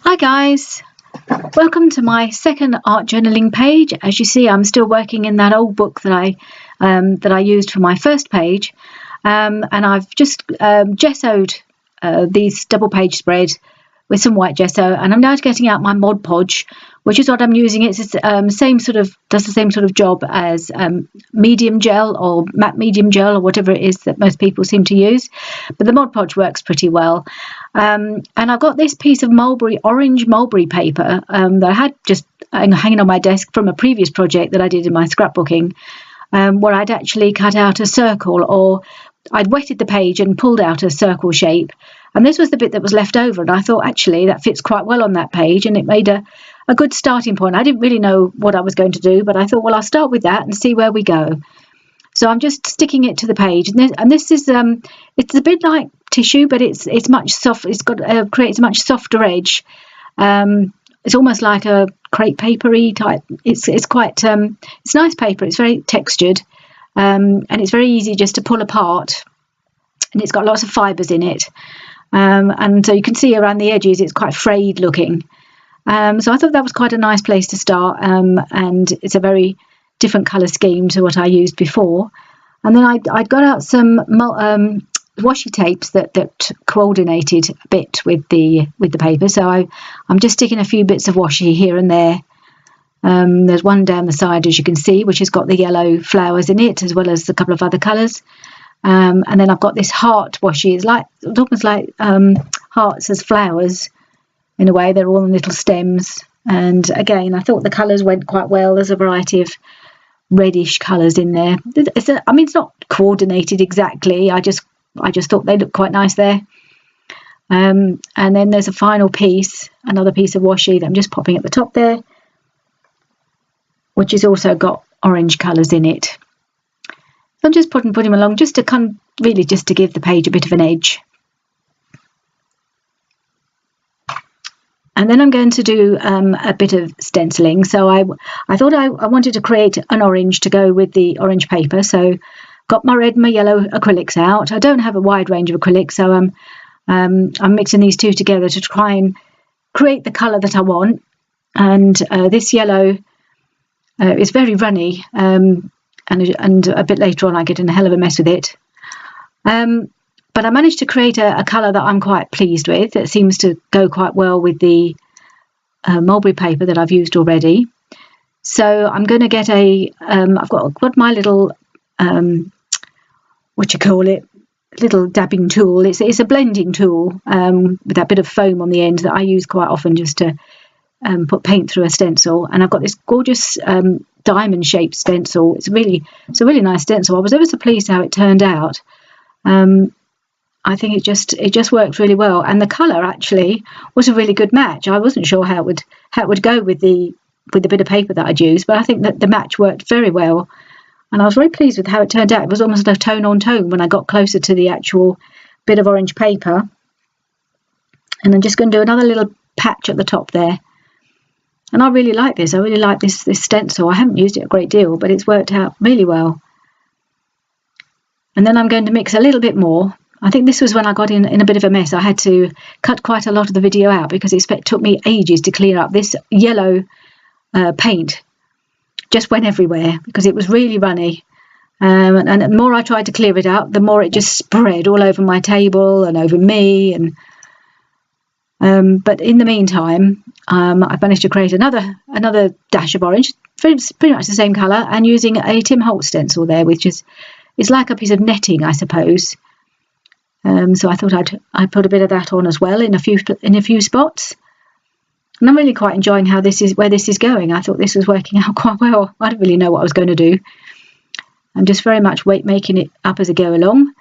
Hi guys, welcome to my second art journaling page. As you see, I'm still working in that old book that I used for my first page, and I've just gessoed these double page spread with some white gesso, and I'm now getting out my Mod Podge, which is what I'm using. It's does the same sort of job as medium gel or matte medium gel or whatever it is that most people seem to use, but the Mod Podge works pretty well. And I've got this piece of orange mulberry paper that I had just hanging on my desk from a previous project that I did in my scrapbooking, where I'd actually cut out a circle, or I'd wetted the page and pulled out a circle shape. And this was the bit that was left over, and I thought actually that fits quite well on that page, and it made a good starting point. I didn't really know what I was going to do, but I thought, well, I'll start with that and see where we go. So I'm just sticking it to the page, and this is it's a bit like tissue, but it's much soft. It's got creates a much softer edge. It's almost like a crepe papery type. It's quite it's nice paper. It's very textured, and it's very easy just to pull apart, and it's got lots of fibres in it. And so you can see around the edges it's quite frayed looking. So I thought that was quite a nice place to start, and it's a very different colour scheme to what I used before. And then I'd got out some washi tapes that coordinated a bit with the paper. So I'm just sticking a few bits of washi here and there. There's one down the side, as you can see, which has got the yellow flowers in it, as well as a couple of other colours. And then I've got this heart washi. It's almost like hearts as flowers in a way. They're all on little stems. And again, I thought the colours went quite well. There's a variety of reddish colours in there. It's not coordinated exactly. I just thought they looked quite nice there. And then there's a final piece, another piece of washi that I'm just popping at the top there, which has also got orange colours in it. So I'm just putting them along just to give the page a bit of an edge. And then I'm going to do a bit of stenciling. So I thought I wanted to create an orange to go with the orange paper. So got my red and my yellow acrylics out. I don't have a wide range of acrylics, so I'm mixing these two together to try and create the colour that I want. And this yellow is very runny. And a bit later on I get in a hell of a mess with it. But I managed to create a colour that I'm quite pleased with. It seems to go quite well with the mulberry paper that I've used already. So I'm going to get I've got my little, little dabbing tool. It's a blending tool with that bit of foam on the end that I use quite often just to put paint through a stencil. And I've got this gorgeous diamond shaped stencil. It's a really nice stencil. I was ever so pleased how it turned out. I think it just worked really well, and the colour actually was a really good match. I wasn't sure how it would go with the bit of paper that I'd used, but I think that the match worked very well, and I was very pleased with how it turned out. It was almost a tone on tone when I got closer to the actual bit of orange paper. And I'm just going to do another little patch at the top there. And I really like this. I really like this stencil. I haven't used it a great deal, but it's worked out really well. And then I'm going to mix a little bit more. I think this was when I got in a bit of a mess. I had to cut quite a lot of the video out because it took me ages to clean up. This yellow paint just went everywhere because it was really runny. And the more I tried to clear it out, the more it just spread all over my table and over me. But in the meantime, I've managed to create another dash of orange, pretty much the same colour, and using a Tim Holtz stencil there, which is like a piece of netting, I suppose. So I thought I'd put a bit of that on as well in a few spots. And I'm really quite enjoying where this is going. I thought this was working out quite well. I didn't really know what I was going to do. I'm just very much making it up as I go along.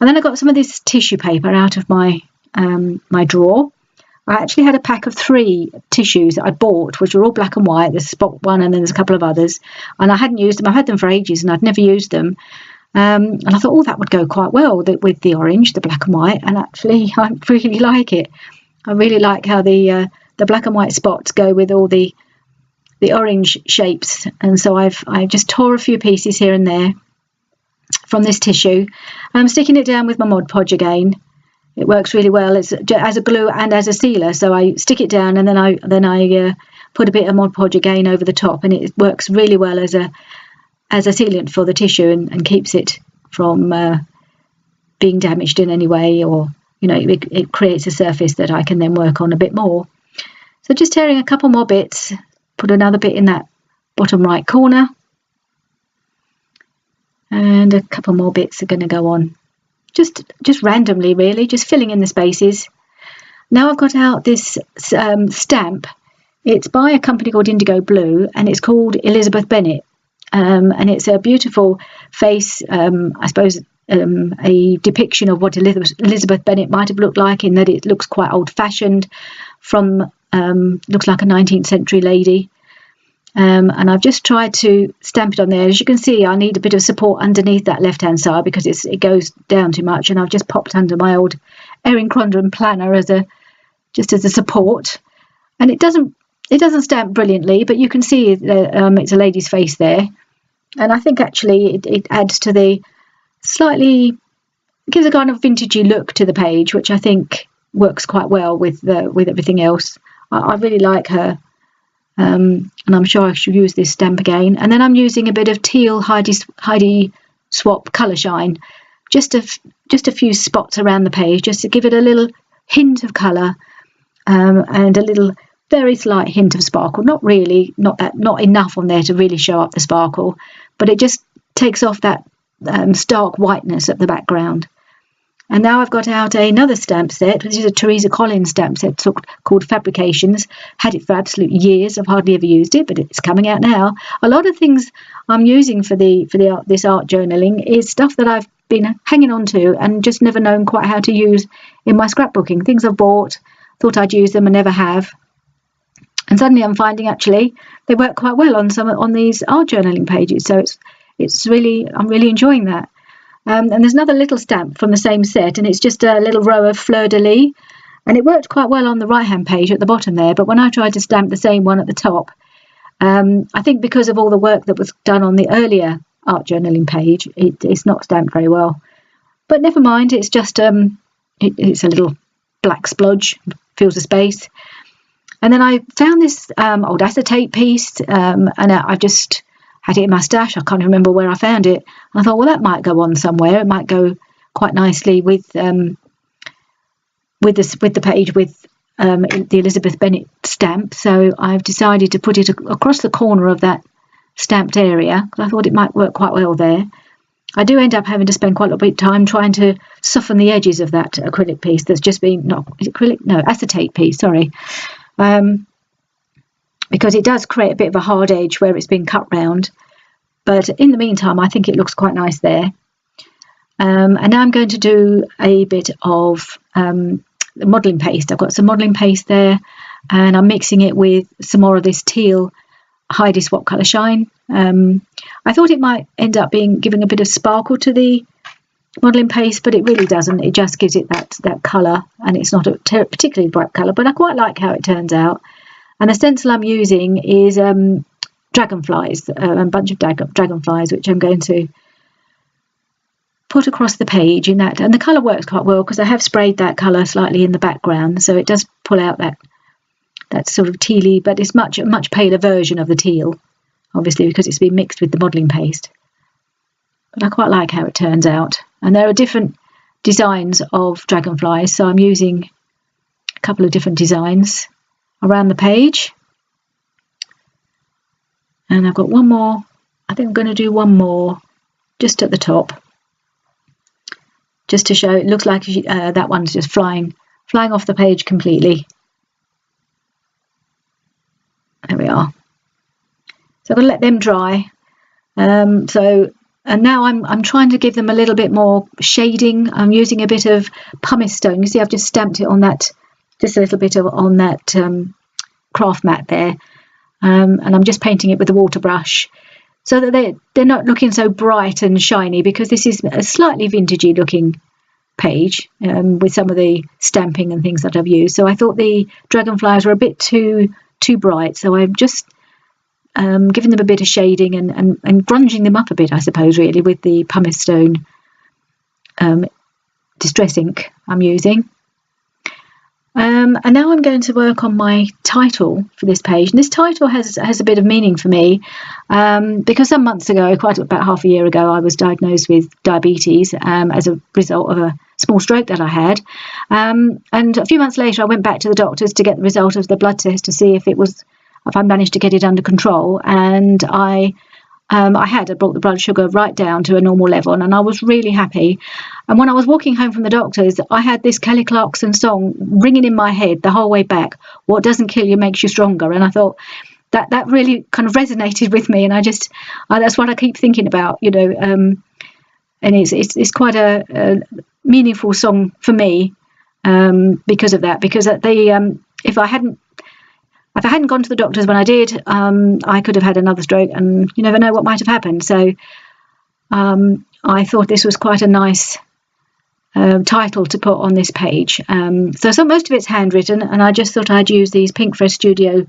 And then I got some of this tissue paper out of my drawer. I actually had a pack of 3 tissues that I bought, which were all black and white. There's spot one, and then there's a couple of others. And I hadn't used them. I've had them for ages, and I'd never used them. And I thought, that would go quite well with the orange, the black and white. And actually, I really like it. I really like how the black and white spots go with all the orange shapes. And so I just tore a few pieces here and there from this tissue. And I'm sticking it down with my Mod Podge again. It works really well as a glue and as a sealer. So I stick it down, and then I put a bit of Mod Podge again over the top, and it works really well as a sealant for the tissue, and keeps it from being damaged in any way, or it creates a surface that I can then work on a bit more. So just tearing a couple more bits, put another bit in that bottom right corner, and a couple more bits are going to go on just randomly, really, just filling in the spaces. Now I've got out this stamp. It's by a company called Indigo Blue, and it's called Elizabeth Bennet, and it's a beautiful face, I suppose, a depiction of what Elizabeth Bennet might have looked like, in that it looks quite old-fashioned, looks like a 19th century lady. And I've just tried to stamp it on there. As you can see, I need a bit of support underneath that left-hand side because it goes down too much, and I've just popped under my old Erin Condren planner as a support. And it doesn't stamp brilliantly, but you can see it's a lady's face there. And I think actually it adds to the slightly, gives a kind of vintagey look to the page, which I think works quite well with everything else. I really like her. And I'm sure I should use this stamp again. And then I'm using a bit of teal Heidi Swap Colour Shine, just a few spots around the page, just to give it a little hint of colour, and a little very slight hint of sparkle. Not enough on there to really show up the sparkle, but it just takes off that stark whiteness at the background. And now I've got out another stamp set, which is a Teresa Collins stamp set called Fabrications. Had it for absolute years. I've hardly ever used it, but it's coming out now. A lot of things I'm using for this art journaling is stuff that I've been hanging on to and just never known quite how to use in my scrapbooking. Things I've bought, thought I'd use them and never have. And suddenly I'm finding actually they work quite well on these art journaling pages. So I'm really enjoying that. And there's another little stamp from the same set, and it's just a little row of fleur-de-lis, and it worked quite well on the right-hand page at the bottom there, but when I tried to stamp the same one at the top, I think because of all the work that was done on the earlier art journaling page, it's not stamped very well. But never mind, it's just it's a little black splodge, fills the space. And then I found this old acetate piece, and I've just had it in my stash. I can't remember where I found it. And I thought, well, that might go on somewhere. It might go quite nicely with the page with the Elizabeth Bennet stamp. So I've decided to put it across the corner of that stamped area, because I thought it might work quite well there. I do end up having to spend quite a bit of time trying to soften the edges of that acrylic piece that's just been, acetate piece, sorry. Because it does create a bit of a hard edge where it's been cut round. But in the meantime, I think it looks quite nice there. And now I'm going to do a bit of modelling paste. I've got some modelling paste there, and I'm mixing it with some more of this teal Heidi Swap Colour Shine. I thought it might end up giving a bit of sparkle to the modelling paste, but it really doesn't. It just gives it that colour, and it's not a particularly bright colour, but I quite like how it turns out. And the stencil I'm using is dragonflies, a bunch of dragonflies, which I'm going to put across the page in that. And the colour works quite well because I have sprayed that colour slightly in the background, so it does pull out that sort of tealy, but it's a much paler version of the teal, obviously, because it's been mixed with the modelling paste. But I quite like how it turns out. And there are different designs of dragonflies, so I'm using a couple of different designs around the page. And I've got one more. I think I'm going to do one more just at the top, just to show it looks like that one's just flying off the page completely. There we are. So I'm going to let them dry. And now I'm trying to give them a little bit more shading. I'm using a bit of pumice stone. You see, I've just stamped it on that, just a little bit on that craft mat there. And I'm just painting it with the water brush so that they're not looking so bright and shiny, because this is a slightly vintagey looking page with some of the stamping and things that I've used. So I thought the dragonflies were a bit too bright. So I'm just giving them a bit of shading and grunging them up a bit, I suppose, really, with the pumice stone to distress ink I'm using. And now I'm going to work on my title for this page. And this title has a bit of meaning for me because some months ago, quite about half a year ago, I was diagnosed with diabetes as a result of a small stroke that I had. And a few months later, I went back to the doctors to get the result of the blood test to see if I managed to get it under control. And I brought the blood sugar right down to a normal level, and I was really happy. And when I was walking home from the doctors, I had this Kelly Clarkson song ringing in my head the whole way back. What doesn't kill you makes you stronger. And I thought that really kind of resonated with me, and that's what I keep thinking about, and it's quite a meaningful song for me because of that. Because if I hadn't gone to the doctors when I did, I could have had another stroke, and you never know what might have happened. So I thought this was quite a nice title to put on this page. So most of it's handwritten, and I just thought I'd use these Pink Fresh Studio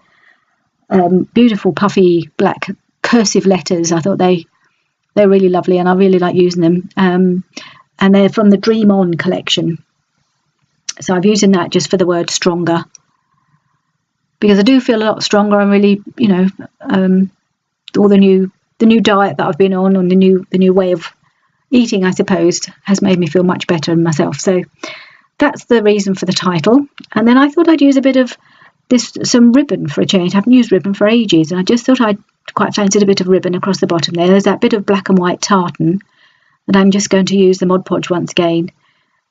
beautiful puffy black cursive letters. I thought they're really lovely, and I really like using them. And they're from the Dream On collection. So I'm using that just for the word stronger, because I do feel a lot stronger. I'm really, all the new diet that I've been on, and the new way of eating, I suppose, has made me feel much better in myself. So that's the reason for the title. And then I thought I'd use a bit of some ribbon for a change. I haven't used ribbon for ages, and I just thought I'd quite fancied a bit of ribbon across the bottom there. There's that bit of black and white tartan, and I'm just going to use the Mod Podge once again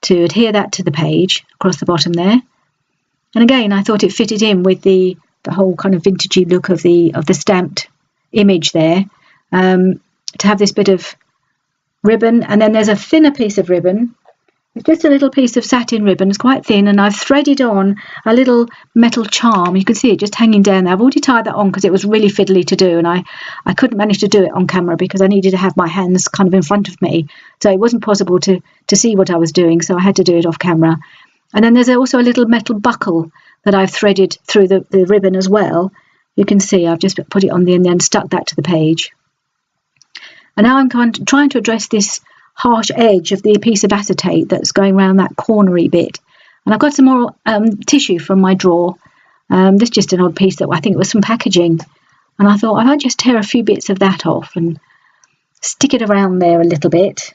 to adhere that to the page across the bottom there. And again, I thought it fitted in with the whole kind of vintagey look of the stamped image there, to have this bit of ribbon. And then there's a thinner piece of ribbon. It's just a little piece of satin ribbon. It's quite thin, and I've threaded on a little metal charm. You can see it just hanging down there. I've already tied that on because it was really fiddly to do, and I couldn't manage to do it on camera because I needed to have my hands kind of in front of me. So it wasn't possible to see what I was doing, so I had to do it off camera. And then there's also a little metal buckle that I've threaded through the ribbon as well. You can see I've just put it on there and then stuck that to the page. And now I'm trying to address this harsh edge of the piece of acetate that's going around that cornery bit. And I've got some more tissue from my drawer. This is just an odd piece that I think was some packaging. And I thought I might just tear a few bits of that off and stick it around there a little bit.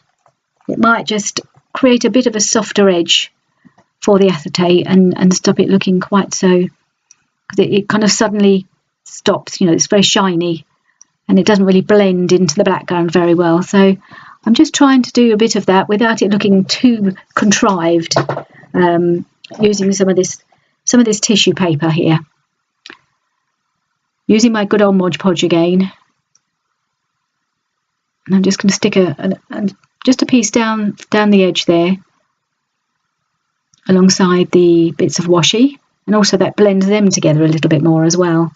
It might just create a bit of a softer edge for the acetate and stop it looking quite so, because it kind of suddenly stops. It's very shiny and it doesn't really blend into the background very well. So I'm just trying to do a bit of that without it looking too contrived, using some of this tissue paper here, using my good old Mod Podge again. And I'm just going to stick just a piece down the edge there, alongside the bits of washi, and also that blends them together a little bit more as well.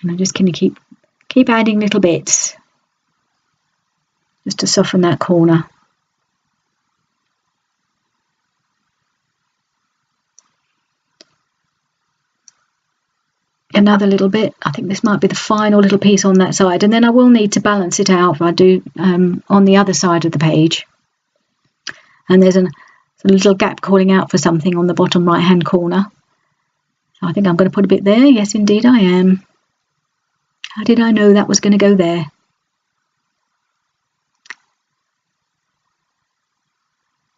And I'm just going to keep adding little bits just to soften that corner. Another little bit. I think this might be the final little piece on that side, and then I will need to balance it out. I do on the other side of the page. And there's a little gap calling out for something on the bottom right hand corner. So I think I'm going to put a bit there. Yes, indeed I am. How did I know that was going to go there?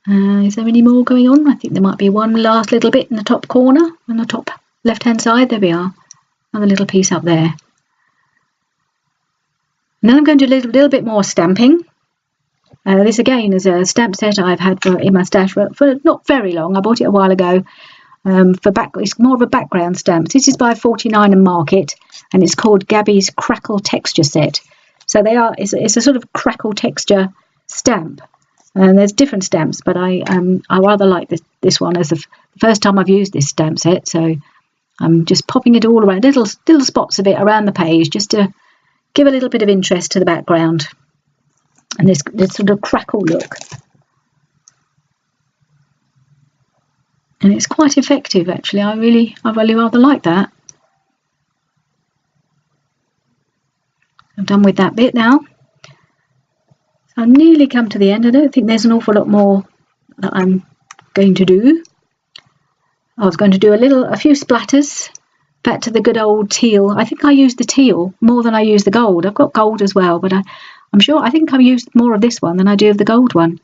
Is there any more going on? I think there might be one last little bit in the top corner, on the top left hand side. There we are. Another little piece up there. And then I'm going to do a little bit more stamping. This again is a stamp set I've had in my stash for not very long. I bought it a while ago. It's more of a background stamp. This is by 49 and Market, and it's called Gabby's Crackle Texture Set. So it's a sort of crackle texture stamp. And there's different stamps, but I rather like this one as the first time I've used this stamp set. So I'm just popping it all around, little spots of it around the page, just to give a little bit of interest to the background. And this sort of crackle look. And it's quite effective, actually. I really rather like that. I'm done with that bit now. So I've nearly come to the end. I don't think there's an awful lot more that I'm going to do. I was going to do a few splatters, back to the good old teal. I think I used the teal more than I used the gold. I've got gold as well, but I think I've used more of this one than I do of the gold one.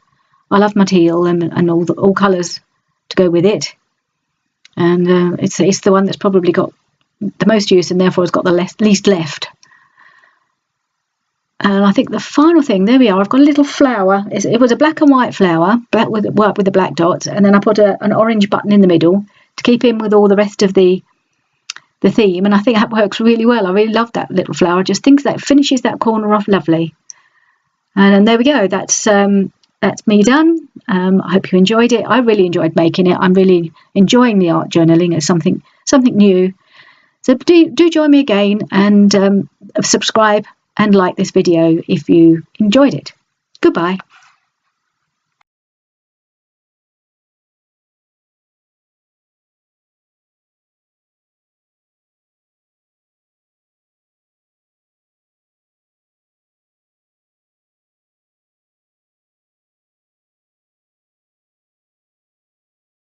I love my teal and all colours to go with it. And it's the one that's probably got the most use and therefore has got the least left. And I think the final thing, there we are, I've got a little flower. It was a black and white flower, with the black dots, and then I put an orange button in the middle to keep in with all the rest of the theme, and I think that works really well. I really love that little flower. I just think that finishes that corner off lovely. And there we go. That's me done. I hope you enjoyed it. I really enjoyed making it. I'm really enjoying the art journaling as something new. So do join me again, and subscribe and like this video if you enjoyed it. Goodbye.